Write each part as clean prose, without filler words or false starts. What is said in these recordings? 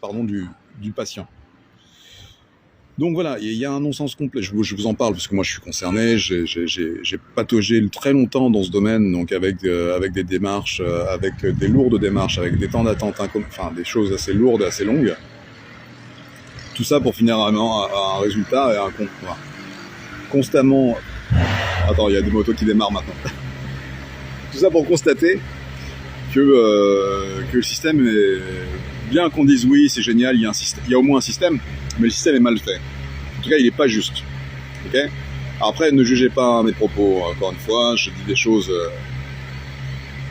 pardon, du patient. Donc voilà, il y a un non-sens complet. Je vous en parle parce que moi je suis concerné. J'ai pataugé très longtemps dans ce domaine, donc avec des démarches, avec des lourdes démarches, avec des temps d'attente, enfin des choses assez lourdes et assez longues. Tout ça pour finir à un résultat et à un compte. Voilà. Constamment. Attends, il y a des motos qui démarrent maintenant. Tout ça pour constater que le système est, bien qu'on dise oui, c'est génial, il y a au moins un système, mais le système est mal fait. En tout cas, il n'est pas juste. Okay. Après, ne jugez pas mes propos, encore une fois, je dis des choses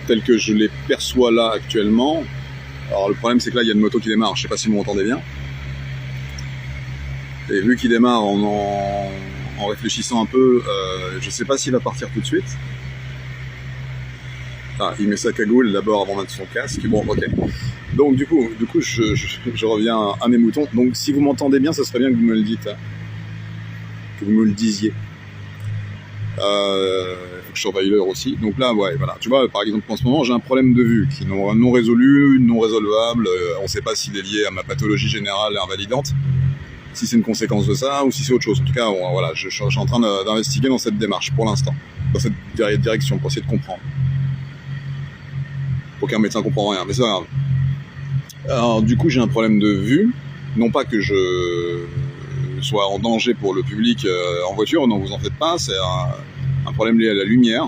telles que je les perçois là actuellement. Alors le problème, c'est que là, il y a une moto qui démarre, je ne sais pas si vous m'entendez bien. Et vu qu'il démarre en réfléchissant un peu, je ne sais pas s'il va partir tout de suite. Ah, il met sa cagoule d'abord avant de mettre son casque. Bon, ok. Donc du coup, je reviens à mes moutons. Donc si vous m'entendez bien, ça serait bien que vous me le dites, hein. Que vous me le disiez. Faut que je surveille l'heure aussi. Donc là, ouais, voilà. Tu vois, par exemple, en ce moment, j'ai un problème de vue qui est non résolu, non résolvable. On ne sait pas s'il est lié à ma pathologie générale invalidante, si c'est une conséquence de ça ou si c'est autre chose. En tout cas, voilà, je suis en train d'investiguer dans cette démarche pour l'instant, dans cette direction, pour essayer de comprendre. Aucun médecin comprend rien, mais c'est pas grave. Alors du coup, j'ai un problème de vue. Non pas que je sois en danger pour le public en voiture, non, vous en faites pas. C'est un problème lié à la lumière.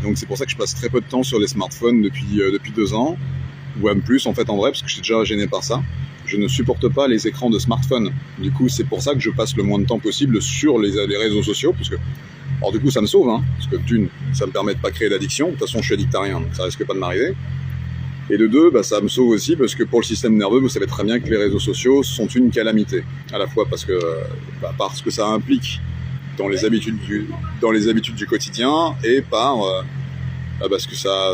Donc c'est pour ça que je passe très peu de temps sur les smartphones depuis 2 ans, ou même plus en fait en vrai, parce que je suis déjà gêné par ça. Je ne supporte pas les écrans de smartphone. Du coup, c'est pour ça que je passe le moins de temps possible sur les réseaux sociaux, parce que alors du coup, ça me sauve, hein, parce que d'une, ça me permet de pas créer d'addiction. De toute façon, je suis addict à rien, donc ça risque pas de m'arriver. Et de deux, ça me sauve aussi parce que pour le système nerveux, vous savez très bien que les réseaux sociaux sont une calamité. À la fois parce que ça implique dans les habitudes du quotidien et parce que ça,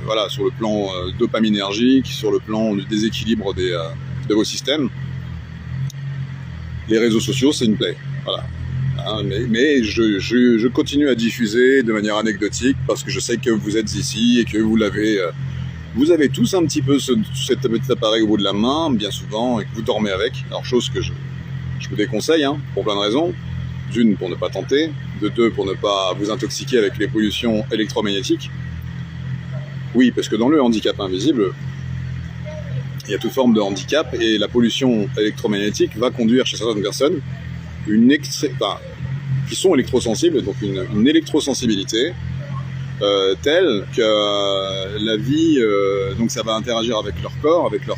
voilà, sur le plan dopaminergique, sur le plan du déséquilibre de vos systèmes, les réseaux sociaux, c'est une plaie. Voilà. Hein, mais je continue à diffuser de manière anecdotique parce que je sais que vous êtes ici et que vous avez tous un petit peu cet petit appareil au bout de la main, bien souvent, et que vous dormez avec. Alors, chose que je vous déconseille, hein, pour plein de raisons. D'une, pour ne pas tenter. De deux, pour ne pas vous intoxiquer avec les pollutions électromagnétiques. Oui, parce que dans le handicap invisible, il y a toute forme de handicap, et la pollution électromagnétique va conduire chez certaines personnes qui sont électrosensibles, donc une électrosensibilité telle que la vie, donc ça va interagir avec leur corps, avec leur